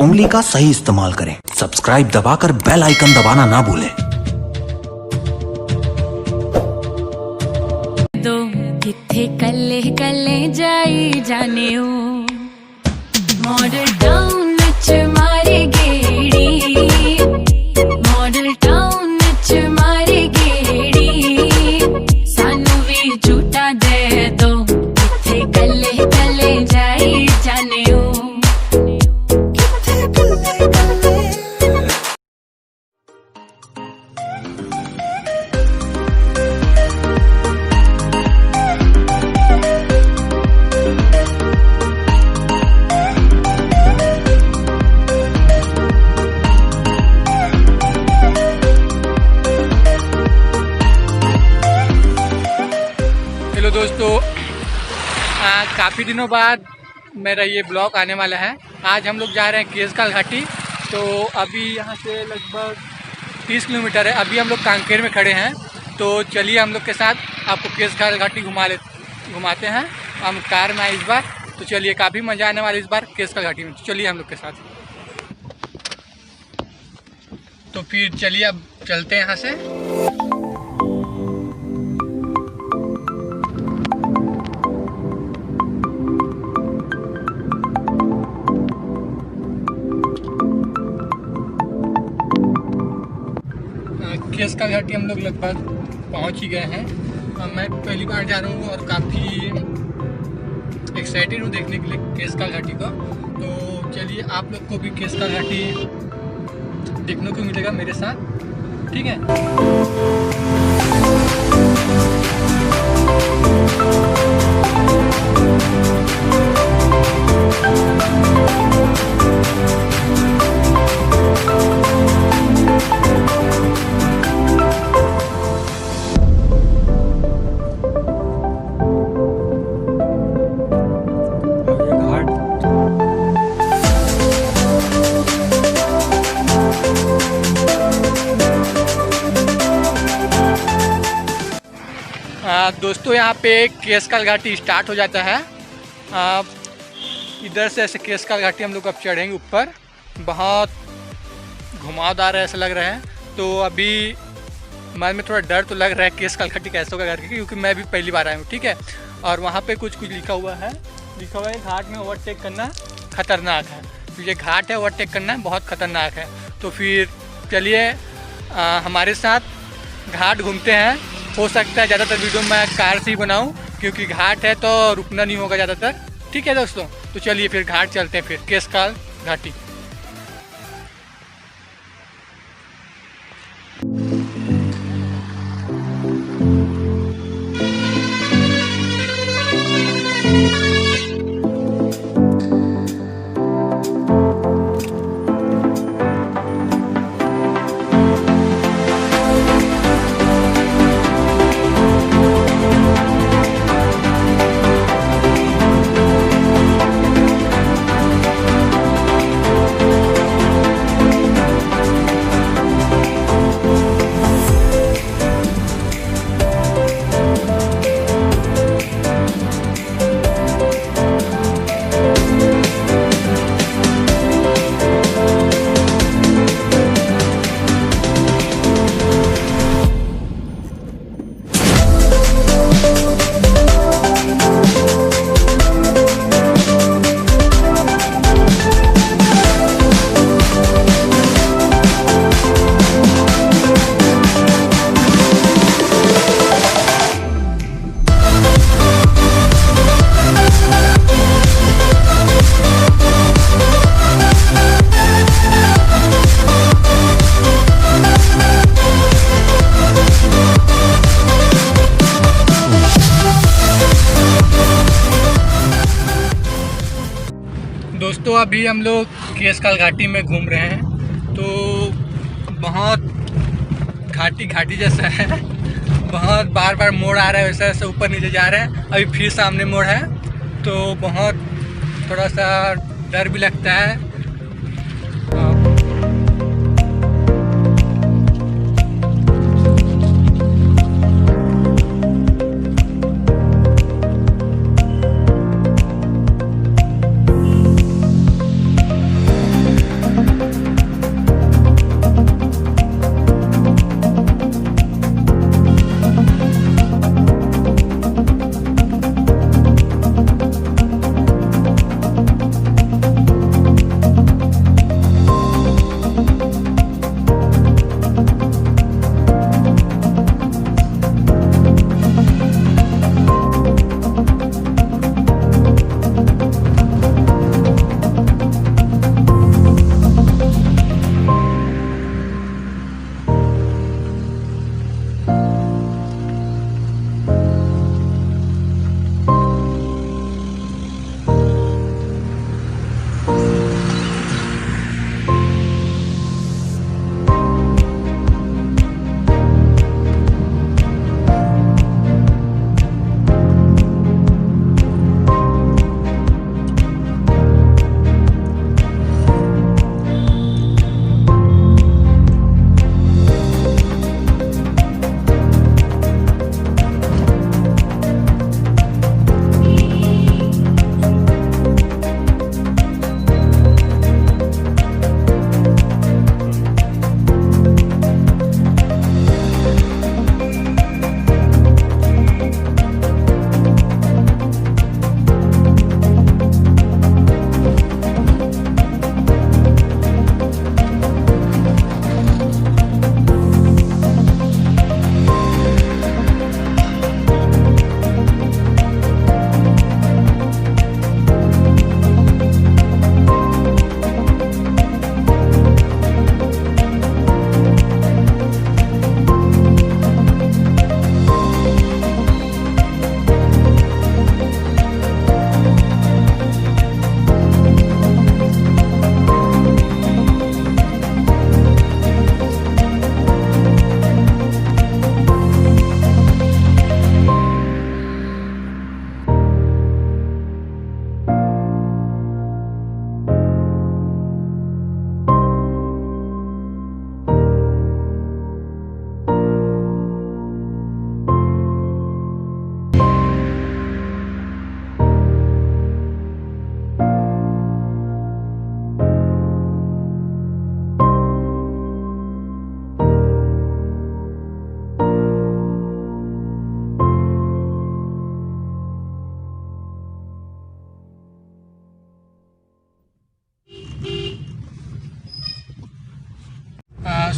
उंगली का सही इस्तेमाल करें। सब्सक्राइब दबाकर बेल आइकन दबाना ना भूलें। दो किथे कल्ले कल्ले जाई जाने ओ मॉडल टाउन विच मारे गेड़ी, मॉडल टाउन विच मारे गेड़ी, सानू भी झूठा दे दो किथे कल्ले कल्ले जाई जाने ओ। हेलो दोस्तों, काफ़ी दिनों बाद मेरा ये ब्लॉग आने वाला है। आज हम लोग जा रहे हैं केसकाल घाटी। तो अभी यहाँ से लगभग 30 किलोमीटर है। अभी हम लोग कांकेर में खड़े हैं। तो चलिए हम लोग के साथ आपको केसकाल घाटी घुमाते हैं। हम कार में आए इस बार, तो चलिए काफ़ी मज़ा आने वाला इस बार केसकाल घाटी में। तो चलिए हम लोग के साथ। तो फिर चलिए अब चलते हैं यहाँ से। केसकाल घाटी हम लोग लगभग पहुंच ही गए हैं। मैं पहली बार जा रहा हूँ और काफ़ी एक्साइटेड हूँ देखने के लिए केसकाल घाटी को। तो चलिए आप लोग को भी केसकाल घाटी देखने को मिलेगा मेरे साथ, ठीक है। दोस्तों यहाँ पे केसकाल घाटी स्टार्ट हो जाता है। इधर से ऐसे केसकाल घाटी हम लोग अब चढ़ेंगे ऊपर। बहुत घुमावदार है ऐसा लग रहा है। तो अभी मन में थोड़ा डर तो लग रहा है केसकाल घाटी कैसे होगा करके, क्योंकि मैं भी पहली बार आया हूँ, ठीक है। और वहाँ पे कुछ लिखा हुआ है घाट में ओवरटेक करना खतरनाक है। तो ये घाट है, ओवरटेक करना बहुत खतरनाक है। तो फिर चलिए हमारे साथ घाट घूमते हैं। हो सकता है ज़्यादातर वीडियो मैं कार से ही बनाऊं, क्योंकि घाट है तो रुकना नहीं होगा ज़्यादातर, ठीक है दोस्तों। तो चलिए फिर घाट चलते हैं, फिर केसकाल घाटी। दोस्तों अभी हम लोग केसकाल घाटी में घूम रहे हैं। तो बहुत घाटी जैसा है, बहुत बार बार मोड़ आ रहा है, वैसे वैसे ऊपर नीचे जा रहे हैं। अभी फिर सामने मोड़ है, तो बहुत थोड़ा सा डर भी लगता है।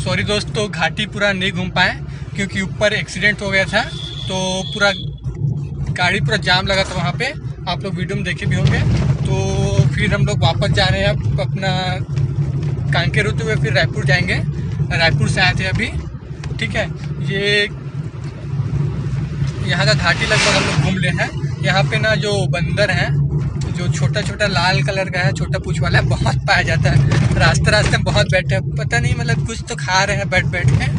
सॉरी दोस्तों, घाटी पूरा नहीं घूम पाए क्योंकि ऊपर एक्सीडेंट हो गया था, तो पूरा गाड़ी पूरा जाम लगा था वहाँ पे, आप लोग वीडियो में देखे भी होंगे। तो फिर हम लोग वापस जा रहे हैं अब अपना कांकेर होते हुए, फिर रायपुर जाएंगे। रायपुर से आए थे अभी, ठीक है। ये यहाँ का घाटी लगभग हम लोग घूम ले हैं। यहाँ पे ना जो बंदर हैं, जो छोटा छोटा लाल कलर का है, छोटा पूंछ वाला है, बहुत पाया जाता है। रास्ते रास्ते में बहुत बैठे, पता नहीं मतलब कुछ तो खा रहे हैं बैठ बैठ के।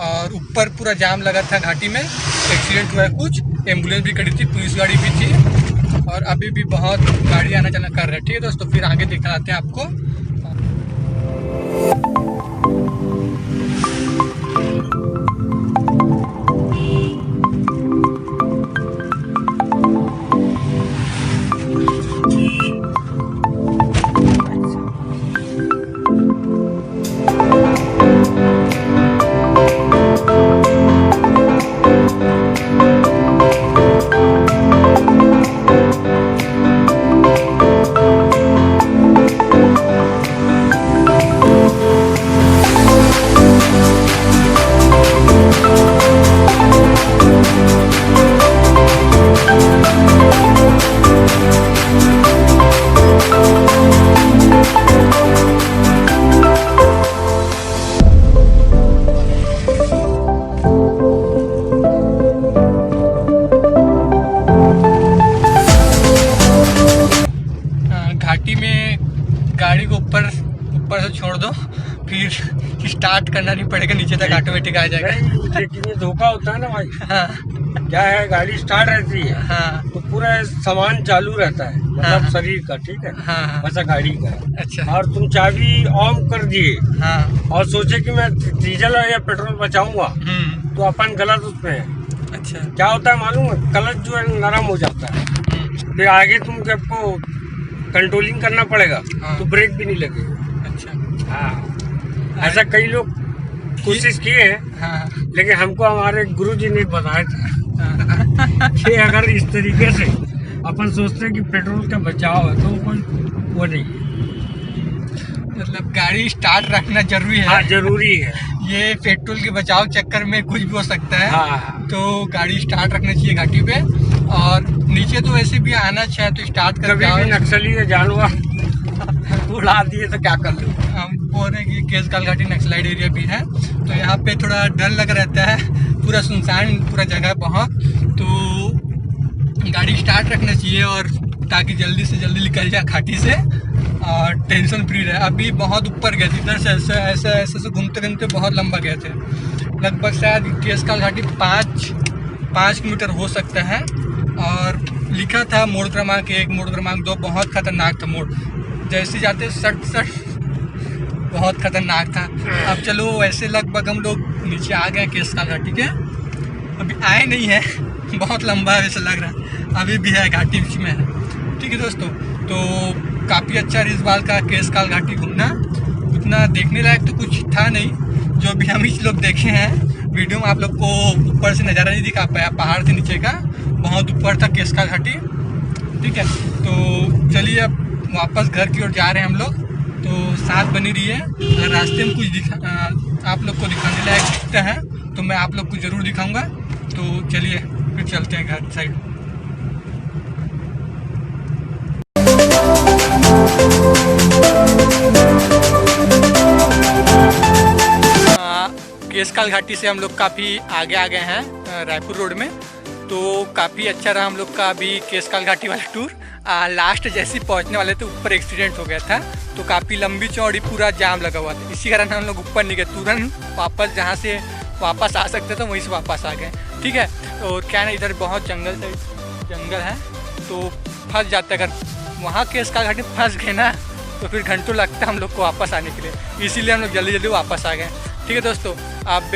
और ऊपर पूरा जाम लगा था घाटी में, एक्सीडेंट हुआ है कुछ, एम्बुलेंस भी खड़ी थी, पुलिस गाड़ी भी थी, और अभी भी बहुत गाड़ी आना जाना कर रहे हैं। ठीक है दोस्तों, फिर आगे दिखाते हैं आपको। घाटी में गाड़ी को ऊपर से छोड़ दो, फिर स्टार्ट करना नहीं पड़ेगा, नीचे तक ऑटोमेटिक आ जाएगा। लेकिन ये धोखा होता है ना भाई। हाँ क्या है, गाड़ी स्टार्ट रहती है, हाँ तो पूरा सामान चालू रहता है, मतलब हाँ। शरीर का, ठीक है, हाँ वैसा गाड़ी का। अच्छा और तुम चाबी ऑन कर दिए हाँ और सोचे कि मैं डीजल या पेट्रोल बचाऊंगा, तो अपन गलत उसमें है। अच्छा क्या होता है मालूम है, क्लच जो है नरम हो जाता है, फिर आगे तुम जब को कंट्रोलिंग करना पड़ेगा हाँ। तो ब्रेक भी नहीं लगेगा। अच्छा हाँ, ऐसा कई लोग कोशिश किए हैं, हाँ लेकिन हमको हमारे गुरुजी ने बताया था हाँ। कि अगर इस तरीके से अपन सोचते हैं कि पेट्रोल का बचाव है, तो कोई वो नहीं है। मतलब गाड़ी स्टार्ट रखना जरूरी है। हाँ, जरूरी है। ये पेट्रोल के बचाव चक्कर में कुछ भी हो सकता है। हाँ, तो गाड़ी स्टार्ट रखना चाहिए घाटी पे, और नीचे तो वैसे भी आना चाहिए, तो स्टार्ट कर कभी भी नक्सली या जानवर उड़ा दिए तो क्या कर लो। हम बोल रहे हैं कि केसकाल घाटी नक्सलाइट एरिया भी है, तो यहाँ पे थोड़ा डर लग रहता है, पूरा सुनसान पूरा जगह बहुत, तो गाड़ी स्टार्ट रखना चाहिए, और ताकि जल्दी से जल्दी निकल जाए घाटी से और टेंशन फ्री रहे। अभी बहुत ऊपर गए थे, इधर से ऐसे ऐसे घूमते घूमते बहुत लंबा गए थे, लगभग शायद केसकाल घाटी 5 किलोमीटर हो सकता है। और लिखा था मोड़ क्रमांक 1, मोड़ क्रमांक 2, बहुत खतरनाक था मोड़, जैसे जाते सट बहुत खतरनाक था। अब चलो वैसे लगभग हम लोग नीचे आ गए केसकाल घाटी के, अभी आए नहीं है, बहुत लंबा है वैसे लग रहा है, अभी भी है घाटी बीच में है। ठीक है दोस्तों, तो काफ़ी अच्छा इस बार का केसकाल घाटी घूमना। उतना देखने लायक तो कुछ था नहीं, जो भी हम इस लोग देखे हैं वीडियो में, आप लोग को ऊपर से नज़ारा नहीं दिखा पाया, पहाड़ से नीचे का बहुत ऊपर था केसकाल घाटी। ठीक है, तो चलिए अब वापस घर की ओर जा रहे हैं हम लोग, तो साथ बनी रही है। अगर रास्ते में कुछ आप लोग को दिखाने लायक दिखता है तो मैं आप लोग को ज़रूर दिखाऊंगा। तो चलिए फिर चलते हैं घर साइड। केसकाल घाटी से हम लोग काफ़ी आगे आ गए हैं रायपुर रोड में, तो काफ़ी अच्छा रहा हम लोग का अभी केसकाल घाटी वाला टूर। लास्ट जैसे पहुंचने वाले थे ऊपर एक्सीडेंट हो गया था, तो काफ़ी लंबी चौड़ी पूरा जाम लगा हुआ था, इसी कारण हम लोग ऊपर नहीं गए, तुरंत वापस जहाँ से वापस आ सकते थे वहीं से वापस आ गए। ठीक है, और क्या ना इधर बहुत जंगल है, तो फंस जाता है, अगर वहाँ केसकाल घाटी फंस गए ना तो फिर घंटों लगता है हम लोग को वापस आने के लिए, इसीलिए हम लोग जल्दी जल्दी वापस आ गए। ठीक है दोस्तों, अब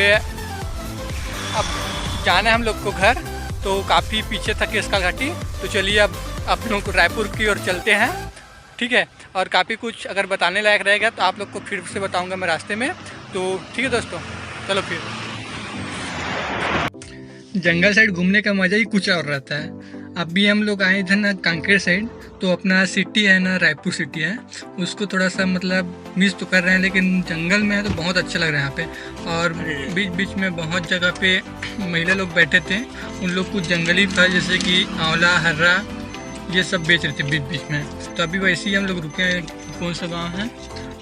जाना है हम लोग को घर, तो काफ़ी पीछे था केसकाल घाटी, तो चलिए अब अपनों को रायपुर की ओर चलते हैं। ठीक है, और काफ़ी कुछ अगर बताने लायक रहेगा तो आप लोग को फिर से बताऊंगा मैं रास्ते में। तो ठीक है दोस्तों, चलो फिर। जंगल साइड घूमने का मज़ा ही कुछ और रहता है। अब भी हम लोग आए इधर ना कांकेर साइड, तो अपना सिटी है ना, रायपुर सिटी है, उसको थोड़ा सा मतलब मिस तो कर रहे हैं, लेकिन जंगल में है तो बहुत अच्छा लग रहा है यहाँ पे। और बीच बीच में बहुत जगह पे महिला लोग बैठे थे, उन लोग कुछ जंगली फल जैसे कि आंवला, हर्रा, ये सब बेच रहे थे बीच बीच में। तो अभी वैसे ही हम लोग रुके हैं, कौन सा गाँव है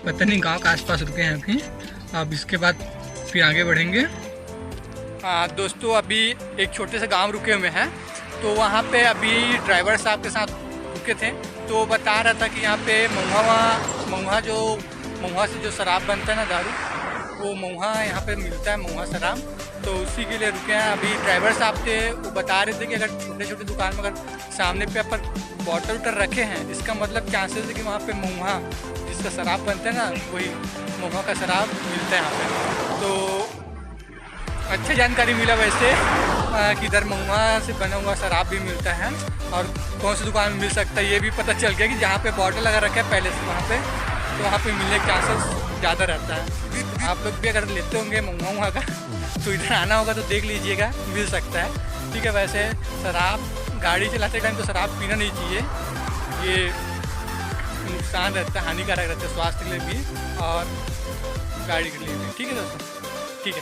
पता नहीं, गाँव के आसपास रुके हैं अभी। अब इसके बाद फिर आगे बढ़ेंगे। हाँ दोस्तों, अभी एक छोटे से गांव रुके हुए हैं, तो वहाँ पे अभी ड्राइवर साहब के साथ रुके थे, तो बता रहा था कि यहाँ पे महुआ से जो शराब बनता है ना, दारू, वो महुआ यहाँ पे मिलता है, महुआ शराब, तो उसी के लिए रुके हैं। अभी ड्राइवर साहब थे, वो बता रहे थे कि अगर छोटे छोटे दुकान में अगर सामने पे अपन बॉटल वॉटल रखे हैं, इसका मतलब चांसेस है कि वहाँ पे महुआ जिसका शराब बनता है ना, वही महुआ का शराब मिलता है यहाँ पे। तो अच्छी जानकारी मिला वैसे कि इधर महुआ से बना हुआ शराब भी मिलता है, और कौन सी दुकान में मिल सकता है ये भी पता चल गया कि जहाँ पे बॉटल लगा रखा है पहले से वहाँ पे, तो वहाँ पे मिलने के चांसेस ज़्यादा रहता है। आप लोग भी अगर लेते होंगे महुआ का तो इधर आना होगा तो देख लीजिएगा, मिल सकता है। ठीक है, वैसे शराब गाड़ी चलाते टाइम तो शराब पीना नहीं चाहिए, ये नुकसान रहता है, हानिकारक रहता है स्वास्थ्य के लिए भी और गाड़ी के लिए भी। ठीक है दोस्तों, ठीक है।